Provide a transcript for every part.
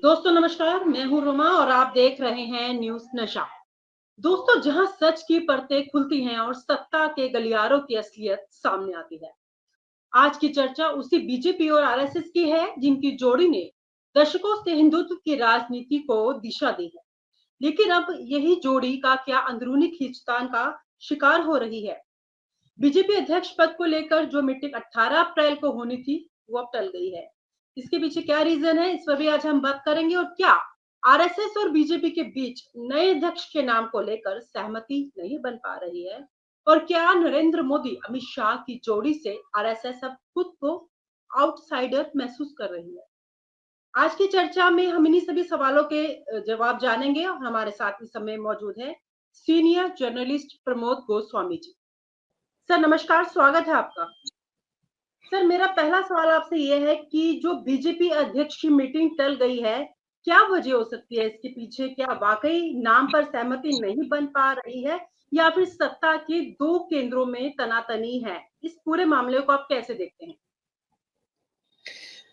दोस्तों नमस्कार, मैं हूँ रुमा और आप देख रहे हैं न्यूज़ नशा। दोस्तों, जहां सच की परतें खुलती हैं और सत्ता के गलियारों की असलियत सामने आती है। आज की चर्चा उसी बीजेपी और आरएसएस की है, जिनकी जोड़ी ने दशकों से हिंदुत्व की राजनीति को दिशा दी है। लेकिन अब यही जोड़ी का क्या अंदरूनी खींचतान का शिकार हो रही है। बीजेपी अध्यक्ष पद को लेकर जो मीटिंग 18 अप्रैल को होनी थी, वो अब टल गई है। इसके पीछे क्या रीजन है, इस पर भी आज हम बात करेंगे। और क्या आरएसएस और बीजेपी के बीच नए अध्यक्ष के नाम को लेकर सहमति नहीं बन पा रही है, और क्या नरेंद्र मोदी अमित शाह की जोड़ी से आरएसएस अब खुद को आउटसाइडर महसूस कर रही है। आज की चर्चा में हम इन्हीं सभी सवालों के जवाब जानेंगे और हमारे साथ इस समय मौजूद है senior journalist Pramod Goswami ji. Sir नमस्कार, स्वागत है आपका। सर, मेरा पहला सवाल आपसे यह है कि जो बीजेपी अध्यक्ष की मीटिंग टल गई है, क्या वजह हो सकती है इसके पीछे? क्या वाकई नाम पर सहमति नहीं बन पा रही है, या फिर सत्ता के दो केंद्रों में तनातनी है? इस पूरे मामले को आप कैसे देखते हैं?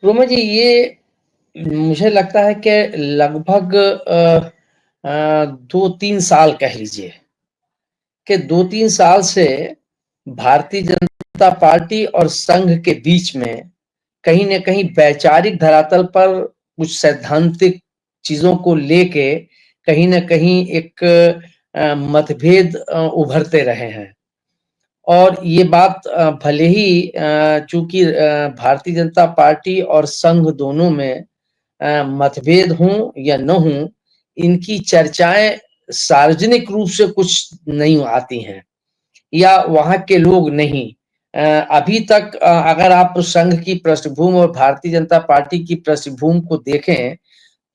रोमा जी, ये मुझे लगता है कि लगभग 2-3 साल कह लीजिए कि 2-3 साल से भारतीय जनता पार्टी और संघ के बीच में कहीं न कहीं वैचारिक धरातल पर कुछ सैद्धांतिक चीज़ों को लेके कहीं न कहीं एक मतभेद उभरते रहे हैं। और ये बात भले ही चूँकि भारतीय जनता पार्टी और संघ दोनों में मतभेद हों या न हों, इनकी चर्चाएँ सार्वजनिक रूप से कुछ नहीं आती हैं या वहाँ के लोग नहीं। अभी तक अगर आप संघ की पृष्ठभूमि और भारतीय जनता पार्टी की पृष्ठभूमि को देखें,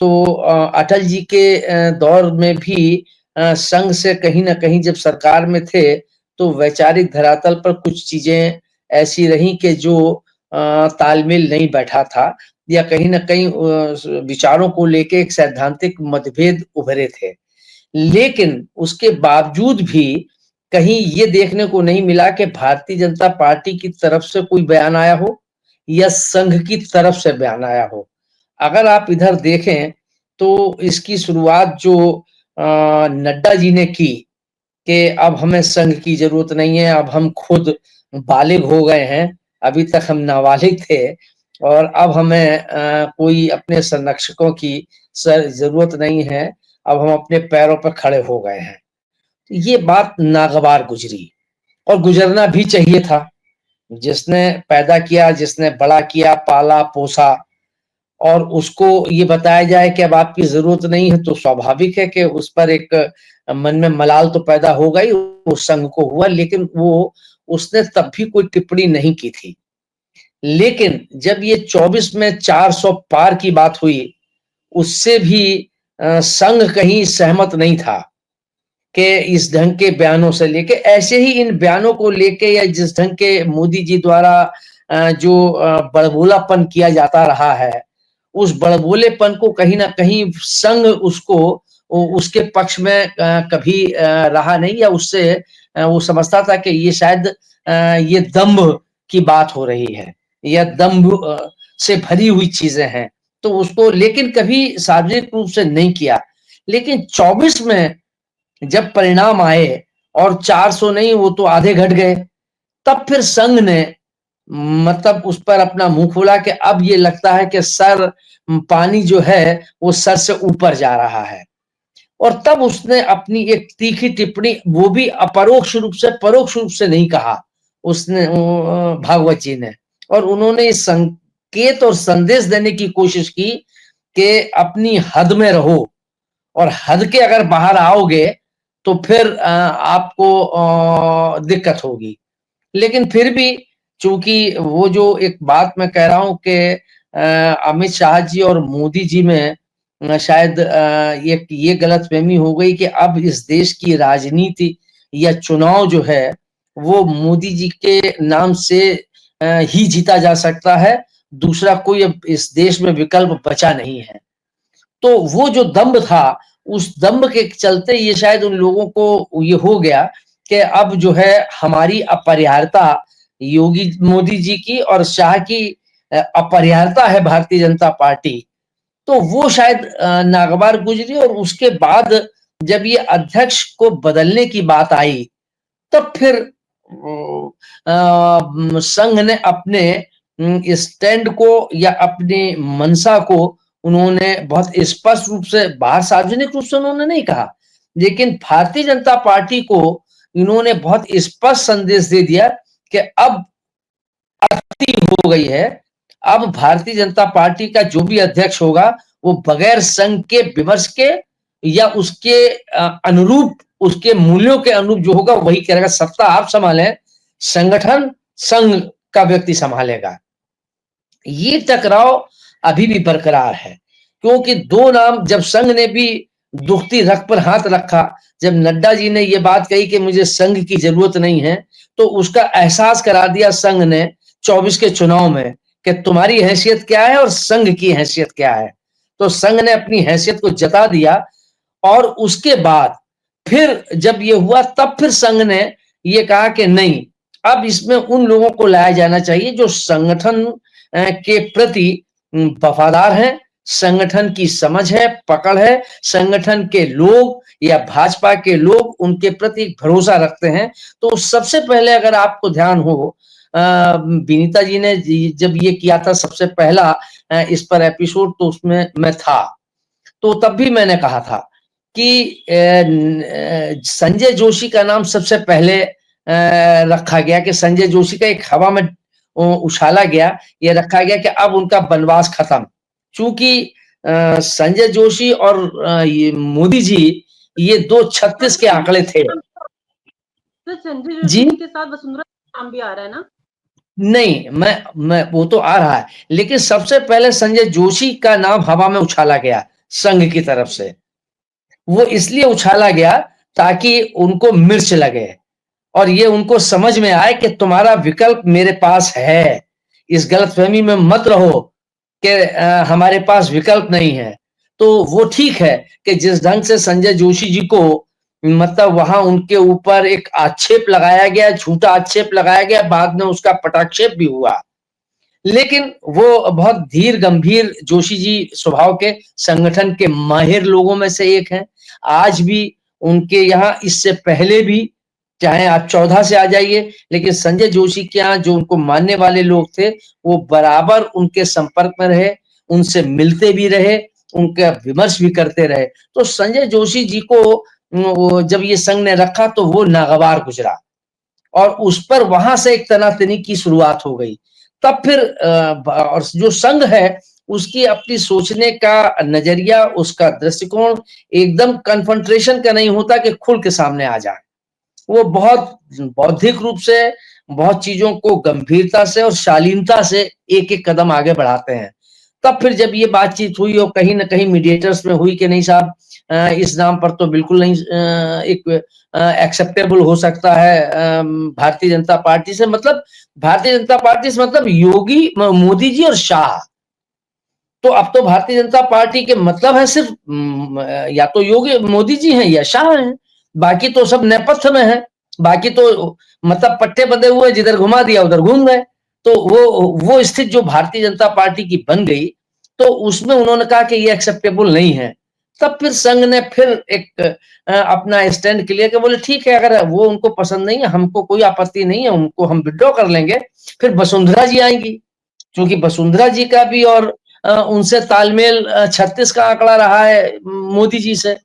तो अटल जी के दौर में भी संघ से कहीं न कहीं जब सरकार में थे, तो वैचारिक धरातल पर कुछ चीज़ें ऐसी रहीं कि जो तालमेल नहीं बैठा था या कहीं न कहीं विचारों को लेके एक सैद्धांतिक मतभेद उभरे थे। लेकिन उसके बावजूद भी कहीं ये देखने को नहीं मिला कि भारतीय जनता पार्टी की तरफ से कोई बयान आया हो या संघ की तरफ से बयान आया हो। अगर आप इधर देखें तो इसकी शुरुआत जो नड्डा जी ने की कि अब हमें संघ की ज़रूरत नहीं है, अब हम खुद बालिग हो गए हैं, अभी तक हम नाबालिग थे और अब हमें कोई अपने संरक्षकों की ज़रूरत नहीं है, अब हम अपने पैरों पर खड़े हो गए हैं। ये बात नागवार गुजरी और गुजरना भी चाहिए था। जिसने पैदा किया, जिसने बड़ा किया, पाला-पोसा और उसको ये बताया जाए कि अब आपकी ज़रूरत नहीं है, तो स्वाभाविक है कि उस पर एक मन में मलाल तो पैदा होगा ही, उस संघ को हुआ, लेकिन वो उसने तब भी कोई टिप्पणी नहीं की थी। लेकिन जब ये 24 में 400 पार की बात हुई, उससे भी संघ कहीं सहमत नहीं था कि इस ढंग के बयानों से लेके ऐसे ही इन बयानों को लेके या जिस ढंग के मोदी जी द्वारा जो बड़बोलापन किया जाता रहा है, उस बड़बोलेपन को कहीं न कहीं संघ उसको उसके पक्ष में कभी रहा नहीं या उससे वो समझता था कि ये शायद ये दंभ की बात हो रही है या दंभ से भरी हुई चीज़ें हैं। तो उसको लेकिन कभी सार्वजनिक रूप से नहीं किया। लेकिन 24 में जब परिणाम आए और 400 नहीं, वो तो आधे घट गए, तब फिर संघ ने मतलब उस पर अपना मुंह खोला कि अब ये लगता है कि पानी जो है वो सर से ऊपर जा रहा है। और तब उसने अपनी एक तीखी टिप्पणी, वो भी अपरोक्ष रूप से, परोक्ष रूप से नहीं कहा उसने, भागवत जी ने, और उन्होंने संकेत और संदेश देने की कोशिश की कि अपनी हद में रहो और हद के अगर बाहर आओगे तो फिर आपको दिक्कत होगी। लेकिन फिर भी चूंकि वो जो एक बात मैं कह रहा हूं कि अमित शाह जी और मोदी जी में शायद ये गलतफहमी हो गई कि अब इस देश की राजनीति या चुनाव जो है वो मोदी जी के नाम से ही जीता जा सकता है, दूसरा कोई अब इस देश में विकल्प बचा नहीं है। तो वो जो दम्भ था, उस दम्भ के चलते ये शायद उन लोगों को ये हो गया कि अब जो है हमारी अपरिहार्यता, मोदी जी की और शाह की अपरिहार्यता है भारतीय जनता पार्टी, तो वो शायद नागवार गुजरी। और उसके बाद जब ये अध्यक्ष को बदलने की बात आई, तब फिर संघ ने अपने स्टैंड को या अपनी मंशा को उन्होंने बहुत स्पष्ट रूप से बाहर सार्वजनिक रूप से उन्होंने नहीं कहा, लेकिन भारतीय जनता पार्टी को इन्होंने बहुत स्पष्ट संदेश दे दिया कि अब अति हो गई है। अब भारतीय जनता पार्टी का जो भी अध्यक्ष होगा वो बगैर संघ के विमर्श के या उसके अनुरूप, उसके मूल्यों के अनुरूप जो होगा वही करेगा। सत्ता आप संभालें, संगठन संघ का व्यक्ति संभालेगा। ये टकराव अभी भी बरकरार है, क्योंकि दो नाम, जब संघ ने भी दुखती रख पर हाथ रखा, जब नड्डा जी ने ये बात कही कि मुझे संघ की जरूरत नहीं है, तो उसका एहसास करा दिया संघ ने 24 के चुनाव में कि तुम्हारी हैसियत क्या है और संघ की हैसियत क्या है। तो संघ ने अपनी हैसियत को जता दिया। और उसके बाद फिर जब ये हुआ, तब फिर संघ ने ये कहा कि नहीं, अब इसमें उन लोगों को लाया जाना चाहिए जो संगठन के प्रति वफादार हैं, संगठन की समझ है, पकड़ है, संगठन के लोग या भाजपा के लोग उनके प्रति भरोसा रखते हैं। तो सबसे पहले अगर आपको ध्यान हो, विनीता जी ने जब ये किया था सबसे पहला इस पर एपिसोड, तो उसमें मैं था, तो तब भी मैंने कहा था कि संजय जोशी का नाम सबसे पहले रखा गया, कि संजय जोशी का एक हवा में उछाला गया, ये रखा गया कि अब उनका बनवास खत्म। चूंकि संजय जोशी और मोदी जी, ये 236 के आंकड़े थे। तो संजय जोशी के साथ वसुंधरा नाम भी आ रहा है ना? नहीं, मैं वो तो आ रहा है, लेकिन सबसे पहले संजय जोशी का नाम हवा में उछाला गया संघ की तरफ से। वो इसलिए उछाला गया ताकि उनको मिर्च लगे और ये उनको समझ में आए कि तुम्हारा विकल्प मेरे पास है। इस गलतफहमी में मत रहो कि हमारे पास विकल्प नहीं है। तो वो ठीक है कि जिस ढंग से संजय जोशी जी को, मतलब वहां उनके ऊपर एक आक्षेप लगाया गया, झूठा आक्षेप लगाया गया, बाद में उसका पटाक्षेप भी हुआ, लेकिन वो बहुत धीर गंभीर जोशी जी स्वभाव के, संगठन के माहिर लोगों में से एक हैं। आज भी उनके यहाँ, इससे पहले भी, चाहे आप 14 से आ जाइए, लेकिन संजय जोशी के यहाँ जो उनको मानने वाले लोग थे, वो बराबर उनके संपर्क में रहे, उनसे मिलते भी रहे, उनका विमर्श भी करते रहे। तो संजय जोशी जी को जब ये संघ ने रखा तो वो नागवार गुजरा और उस पर वहां से एक तनातनी की शुरुआत हो गई। तब फिर और जो संघ है उसकी अपनी सोचने का नजरिया, उसका दृष्टिकोण एकदम कन्फ्रंटेशन का नहीं होता कि खुल के सामने आ जाए। वो बहुत बौद्धिक रूप से बहुत चीजों को गंभीरता से और शालीनता से एक एक कदम आगे बढ़ाते हैं। तब फिर जब ये बातचीत हुई और कहीं ना कहीं मीडिएटर्स में हुई कि नहीं साहब, इस नाम पर तो बिल्कुल नहीं एक एक्सेप्टेबल हो सकता है भारतीय जनता पार्टी से, मतलब भारतीय जनता पार्टी से मतलब योगी, मोदी जी और शाह। तो अब तो भारतीय जनता पार्टी के मतलब है सिर्फ या तो योगी मोदी जी हैं या शाह हैं, बाकी तो सब नेपथ्य में है। बाकी तो मतलब पट्टे बंधे हुए, जिधर घुमा दिया उधर घूम गए। तो वो स्थिति जो भारतीय जनता पार्टी की बन गई, तो उसमें उन्होंने कहा कि ये एक्सेप्टेबल नहीं है। तब फिर संघ ने फिर एक अपना स्टैंड क्लियर किया, बोले ठीक है, अगर वो उनको पसंद नहीं है, हमको कोई आपत्ति नहीं है, उनको हम विड्रॉ कर लेंगे। फिर वसुंधरा जी आएंगी, क्योंकि वसुंधरा जी का भी और उनसे तालमेल 36 का आंकड़ा रहा है मोदी जी से,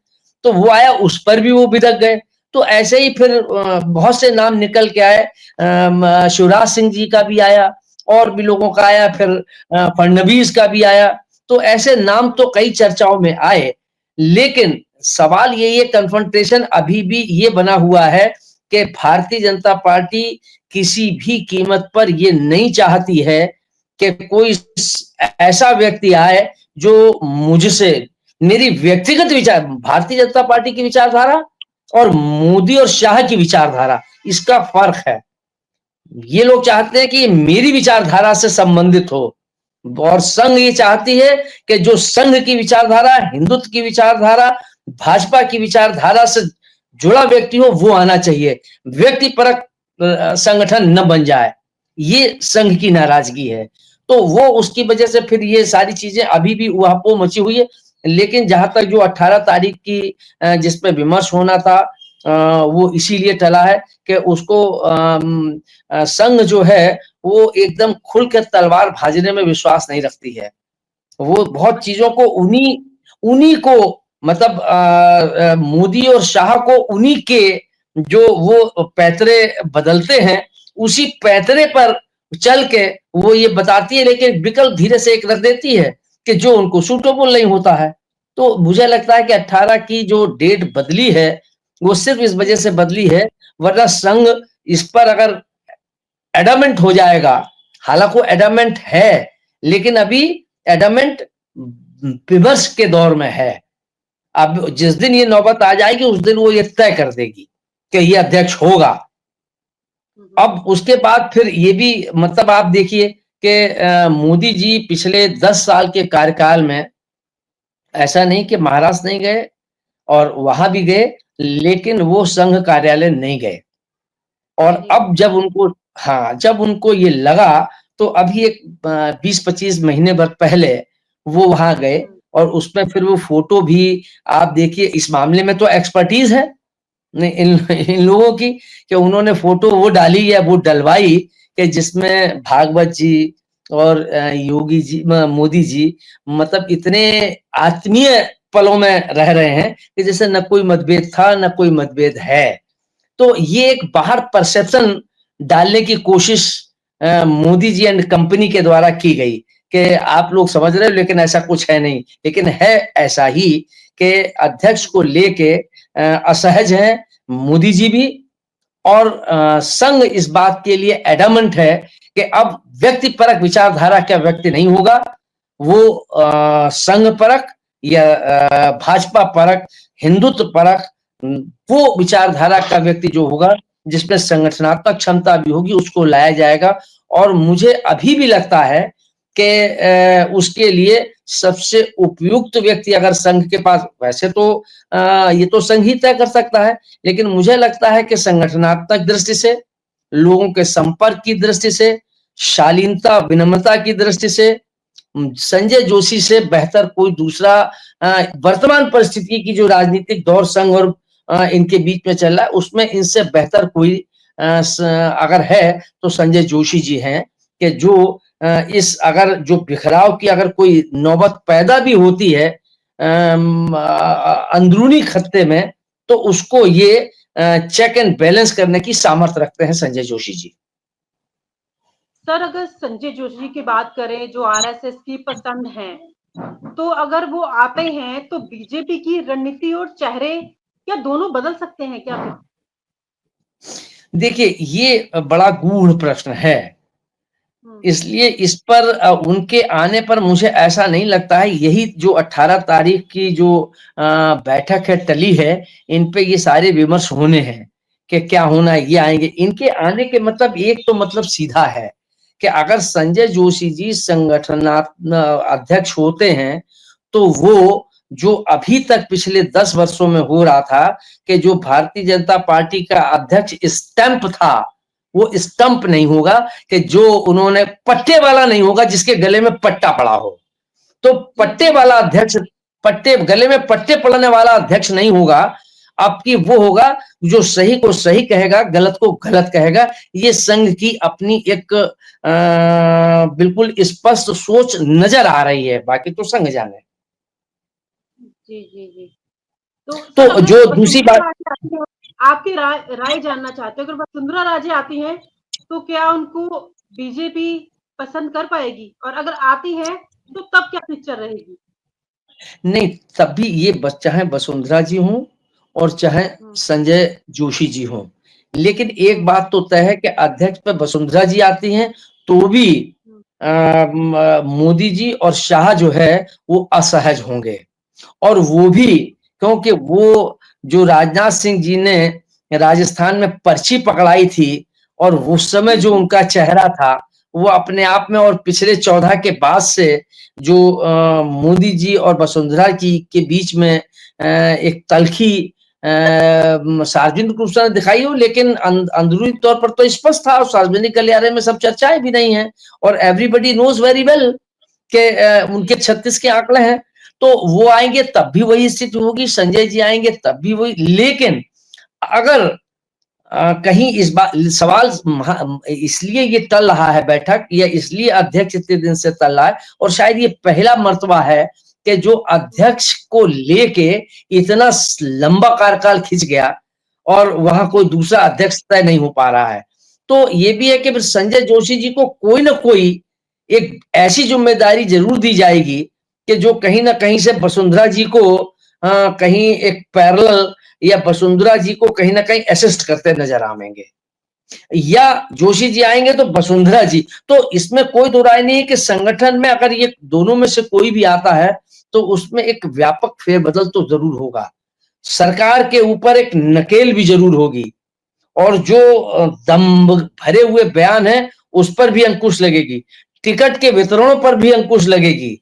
तो वो आया, उस पर भी वो बिदक गए। तो ऐसे ही फिर बहुत से नाम निकल के आए। शिवराज सिंह जी का भी आया, और भी लोगों का आया, फिर फडणवीस का भी आया। तो ऐसे नाम तो कई चर्चाओं में आए, लेकिन सवाल यही है, कन्फ्रंटेशन अभी भी ये बना हुआ है कि भारतीय जनता पार्टी किसी भी कीमत पर ये नहीं चाहती है कि कोई ऐसा व्यक्ति आए जो मुझसे, मेरी व्यक्तिगत विचार, भारतीय जनता पार्टी की विचारधारा और मोदी और शाह की विचारधारा, इसका फर्क है। ये लोग चाहते हैं कि मेरी विचारधारा से संबंधित हो, और संघ ये चाहती है कि जो संघ की विचारधारा, हिंदुत्व की विचारधारा, भाजपा की विचारधारा से जुड़ा व्यक्ति हो, वो आना चाहिए, व्यक्तिपरक संगठन न बन जाए। ये संघ की नाराजगी है। तो वो उसकी वजह से फिर ये सारी चीजें अभी भी ऊहापोह मची हुई है। लेकिन जहां तक जो 18 तारीख की जिसपे विमर्श होना था, वो इसीलिए टला है कि उसको संघ जो है वो एकदम खुल कर तलवार भाजने में विश्वास नहीं रखती है। वो बहुत चीजों को उन्हीं उन्हीं को मतलब मोदी और शाह को उन्हीं के जो वो पैतरे बदलते हैं, उसी पैतरे पर चल के वो ये बताती है, लेकिन विकल्प धीरे से एक रख देती है कि जो उनको सूटेबल नहीं होता है। तो मुझे लगता है कि 18 की जो डेट बदली है, वो सिर्फ इस वजह से बदली है, वरना संघ इस पर अगर एडमेंट हो जाएगा, हालांकि वो एडमेंट है, लेकिन अभी एडमेंट विमर्श के दौर में है। अब जिस दिन ये नौबत आ जाएगी उस दिन वो ये तय कर देगी कि ये अध्यक्ष होगा। अब उसके बाद फिर ये भी मतलब आप देखिए कि मोदी जी पिछले 10 साल के कार्यकाल में ऐसा नहीं कि महाराष्ट्र नहीं गए और वहां भी गए, लेकिन वो संघ कार्यालय नहीं गए। और अब जब उनको जब उनको ये लगा, तो अभी एक 20-25 महीने भर पहले वो वहां गए और उसमें फिर वो फोटो भी आप देखिए। इस मामले में तो एक्सपर्टीज है इन लोगों की कि उन्होंने फोटो वो डाली है, वो डलवाई कि जिसमें भागवत जी और योगी जी, मोदी जी मतलब इतने आत्मीय पलों में रह रहे हैं कि जैसे न कोई मतभेद था न कोई मतभेद है। तो ये एक बाहर परसेप्शन डालने की कोशिश मोदी जी एंड कंपनी के द्वारा की गई कि आप लोग समझ रहे हो लेकिन ऐसा कुछ है नहीं। लेकिन है ऐसा ही कि अध्यक्ष को लेके असहज है मोदी जी भी, और संघ इस बात के लिए एडमेंट है कि अब व्यक्ति परक विचारधारा का व्यक्ति नहीं होगा, वो संघ परक या भाजपा परक, हिंदुत्व परक वो विचारधारा का व्यक्ति जो होगा, जिसमें संगठनात्मक क्षमता भी होगी, उसको लाया जाएगा। और मुझे अभी भी लगता है कि उसके लिए सबसे उपयुक्त व्यक्ति अगर संघ के पास, वैसे तो ये तो संघ ही तय कर सकता है, लेकिन मुझे लगता है कि संगठनात्मक दृष्टि से, लोगों के संपर्क की दृष्टि से, शालीनता विनम्रता की दृष्टि से संजय जोशी से बेहतर कोई दूसरा वर्तमान परिस्थिति की जो राजनीतिक दौर संघ और इनके बीच में चल रहा है, उसमें इनसे बेहतर कोई अगर है तो संजय जोशी जी हैं कि जो इस अगर जो बिखराव की अगर कोई नौबत पैदा भी होती है अंदरूनी खत्ते में, तो उसको ये चेक एंड बैलेंस करने की सामर्थ्य रखते हैं संजय जोशी जी। सर, अगर संजय जोशी की बात करें जो आरएसएस की पसंद है, तो अगर वो आते हैं तो बीजेपी की रणनीति और चेहरे क्या दोनों बदल सकते हैं क्या? देखिए ये बड़ा गूढ़ प्रश्न है, इसलिए इस पर उनके आने पर मुझे ऐसा नहीं लगता है। यही जो 18 तारीख की जो बैठक है टली है, इन पे ये सारे विमर्श होने हैं कि क्या होना है, ये आएंगे। इनके आने के मतलब एक तो मतलब सीधा है कि अगर संजय जोशी जी संगठनात्मक अध्यक्ष होते हैं, तो वो जो अभी तक पिछले 10 वर्षों में हो रहा था कि जो भारतीय जनता पार्टी का अध्यक्ष स्टैंप था, वो स्टंप नहीं होगा, कि जो उन्होंने पट्टे वाला नहीं होगा जिसके गले में पट्टा पड़ा हो। तो पट्टे वाला अध्यक्ष, पट्टे गले में पट्टे पड़ने वाला अध्यक्ष नहीं होगा। आपकी वो होगा जो सही को सही कहेगा, गलत को गलत कहेगा। ये संघ की अपनी एक बिल्कुल स्पष्ट सोच नजर आ रही है, बाकी तो संघ जाने। जी जी जी। तो जो दूसरी बात, आपकी राय जानना चाहते हैं, अगर वसुंधरा राजे आती हैं तो क्या उनको बीजेपी पसंद कर पाएगी, और अगर आती है तो तब क्या पिक्चर रहेगी? नहीं, तब भी ये चाहे वसुंधरा जी हों और चाहे संजय जोशी जी हों, लेकिन एक बात तो तय है कि अध्यक्ष पे वसुंधरा जी आती हैं तो भी मोदी जी और शाह जो है वो असहज होंगे। और वो भी क्योंकि वो जो राजनाथ सिंह जी ने राजस्थान में पर्ची पकड़ाई थी, और उस समय जो उनका चेहरा था, वो अपने आप में, और पिछले 14 के बाद से जो मोदी जी और वसुंधरा जी के बीच में एक तल्खी सार्वजनिक रूप से दिखाई हो, लेकिन अंदरूनी तौर पर तो स्पष्ट था और सार्वजनिक गलियारे में सब चर्चाएं भी नहीं है और एवरीबडी नोज वेरी वेल कि उनके 36 के आंकड़े हैं। तो वो आएंगे तब भी वही स्थिति होगी, संजय जी आएंगे तब भी वही। लेकिन अगर कहीं इस बात सवाल इसलिए ये टल रहा है बैठक, या इसलिए अध्यक्ष इतने दिन से टल रहा है, और शायद ये पहला मर्तबा है कि जो अध्यक्ष को लेके इतना लंबा कार्यकाल खिंच गया और वहां कोई दूसरा अध्यक्ष तय नहीं हो पा रहा है। तो ये भी है कि संजय जोशी जी को कोई ना कोई एक ऐसी जिम्मेदारी जरूर दी जाएगी कि जो कहीं ना कहीं से वसुंधरा जी को कहीं एक पैरेलल या वसुंधरा जी को कहीं ना कहीं असिस्ट करते नजर आएंगे, या जोशी जी आएंगे तो वसुंधरा जी। तो इसमें कोई दो राय नहीं है कि संगठन में अगर ये दोनों में से कोई भी आता है तो उसमें एक व्यापक फेरबदल तो जरूर होगा, सरकार के ऊपर एक नकेल भी जरूर होगी, और जो दम भरे हुए बयान है उस पर भी अंकुश लगेगी, टिकट के वितरणों पर भी अंकुश लगेगी,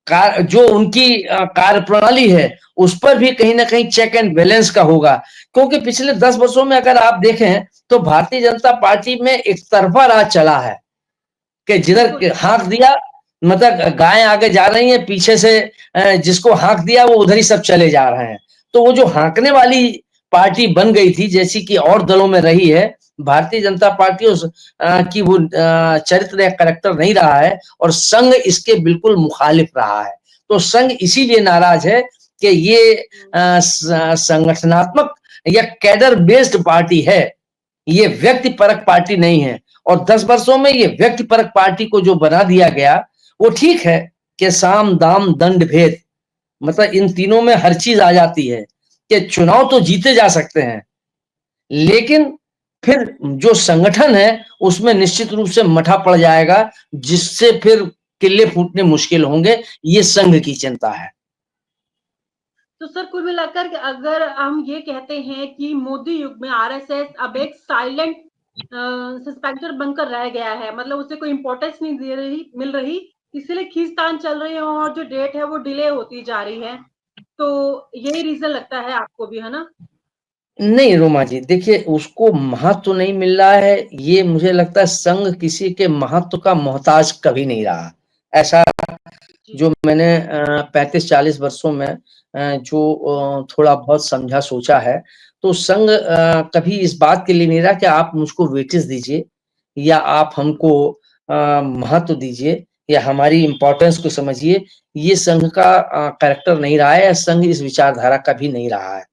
जो उनकी कार्यप्रणाली है उस पर भी कहीं ना कहीं चेक एंड बैलेंस का होगा। क्योंकि पिछले 10 वर्षों में अगर आप देखें तो भारतीय जनता पार्टी में एक तरफा राज चला है कि जिधर हाँक दिया, मतलब गाय आगे जा रही है, पीछे से जिसको हाँक दिया वो उधर ही सब चले जा रहे हैं। तो वो जो हाँकने वाली पार्टी बन गई थी, जैसी कि और दलों में रही है, भारतीय जनता पार्टी उस की वो चरित्र या करैक्टर नहीं रहा है, और संघ इसके बिल्कुल मुखालिफ रहा है। तो संघ इसीलिए नाराज है कि ये संगठनात्मक या कैडर बेस्ड पार्टी है, ये व्यक्ति परक पार्टी नहीं है। और 10 वर्षों में ये व्यक्ति परक पार्टी को जो बना दिया गया, वो ठीक है कि साम दाम दंड भेद, मतलब इन तीनों में हर चीज आ जाती है कि चुनाव तो जीते जा सकते हैं, लेकिन फिर जो संगठन है उसमें निश्चित रूप से मठा पड़ जाएगा, जिससे फिर किले फूटने मुश्किल होंगे। ये संघ की चिंता है। तो सर कुल मिलाकर के अगर हम ये कहते हैं कि मोदी युग में आरएसएस अब एक साइलेंट सस्पेंसर बनकर रह गया है, मतलब उसे कोई इंपॉर्टेंस नहीं मिल रही, इसलिए खींचतान चल रही है और जो डेट है वो डिले होती जा रही है। तो यही रीजन लगता है आपको भी, है ना? नहीं रोमा जी, देखिए उसको महत्व नहीं मिल रहा है, ये मुझे लगता है संघ किसी के महत्व का मोहताज कभी नहीं रहा। ऐसा जो मैंने 35-40 वर्षों में जो थोड़ा बहुत समझा सोचा है, तो संघ कभी इस बात के लिए नहीं रहा कि आप मुझको वेटेज दीजिए या आप हमको महत्व दीजिए या हमारी इंपॉर्टेंस को समझिए। ये संघ का कैरेक्टर नहीं रहा है, संघ इस विचारधारा का भी नहीं रहा है।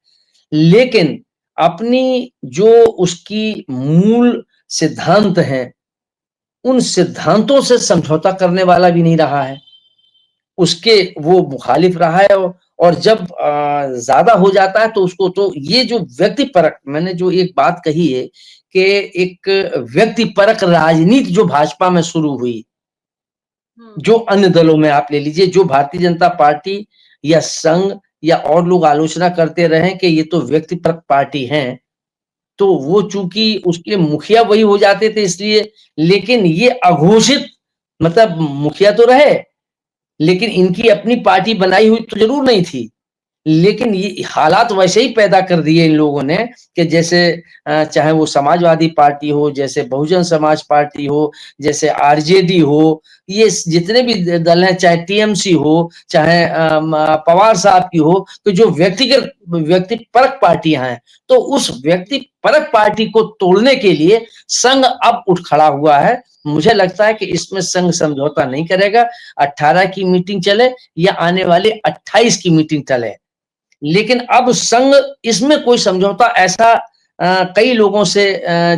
लेकिन अपनी जो उसकी मूल सिद्धांत हैं, उन सिद्धांतों से समझौता करने वाला भी नहीं रहा है, उसके वो मुखालिफ रहा है। और जब ज्यादा हो जाता है तो उसको, तो ये जो व्यक्ति परक, मैंने जो एक बात कही है कि एक व्यक्ति परक राजनीति जो भाजपा में शुरू हुई, जो अन्य दलों में आप ले लीजिए, जो भारतीय जनता पार्टी या संघ या और लोग आलोचना करते रहे कि ये तो व्यक्ति परक पार्टी है, तो वो चूंकि उसके मुखिया वही हो जाते थे इसलिए, लेकिन ये अघोषित, मतलब मुखिया तो रहे लेकिन इनकी अपनी पार्टी बनाई हुई तो जरूर नहीं थी। लेकिन ये हालात वैसे ही पैदा कर दिए इन लोगों ने कि जैसे चाहे वो समाजवादी पार्टी हो, जैसे बहुजन समाज पार्टी हो, जैसे आरजेडी हो, ये जितने भी दल हैं, चाहे टीएमसी हो, चाहे पवार साहब की हो, तो जो व्यक्ति परक पार्टियां हैं, तो उस व्यक्ति परक पार्टी को तोड़ने के लिए संघ अब उठ खड़ा हुआ है। मुझे लगता है कि इसमें संघ समझौता नहीं करेगा। 18 की मीटिंग चले या आने वाले 28 की मीटिंग चले, लेकिन अब संघ इसमें कोई समझौता ऐसा कई लोगों से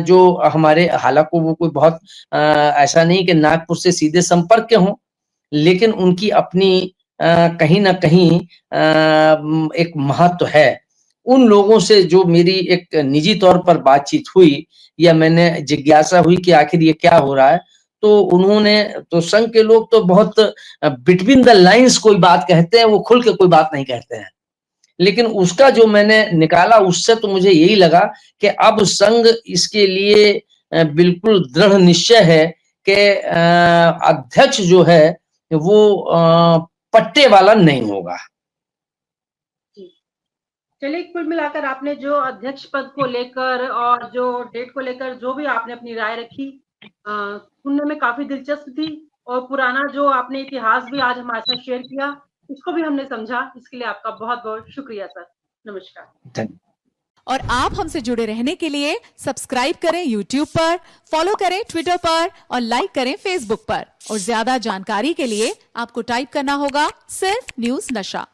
जो हमारे, हालांकि वो कोई बहुत ऐसा नहीं कि नागपुर से सीधे संपर्क के हों, लेकिन उनकी अपनी कहीं ना कहीं एक महत्व है। उन लोगों से जो मेरी एक निजी तौर पर बातचीत हुई या मैंने जिज्ञासा हुई कि आखिर ये क्या हो रहा है, तो उन्होंने, तो संघ के लोग तो बहुत बिटवीन द लाइंस कोई बात कहते हैं, वो खुल के कोई बात नहीं कहते हैं। लेकिन उसका जो मैंने निकाला उससे तो मुझे यही लगा कि अब संघ इसके लिए बिल्कुल दृढ़ निश्चय है कि अध्यक्ष जो है वो पट्टे वाला नहीं होगा। चलिए, कुल मिलाकर आपने जो अध्यक्ष पद को लेकर और जो डेट को लेकर जो भी आपने अपनी राय रखी, सुनने में काफी दिलचस्प थी और पुराना जो आपने इतिहास भी आज हमारे साथ शेयर किया, उसको भी हमने समझा। इसके लिए आपका बहुत-बहुत शुक्रिया सर। नमस्कार। धन्यवाद। और आप हमसे जुड़े रहने के लिए सब्सक्राइब करें YouTube पर, फॉलो करें Twitter पर और लाइक करें Facebook पर। और ज्यादा जानकारी के लिए आपको टाइप करना होगा सिर्फ न्यूज़ नशा।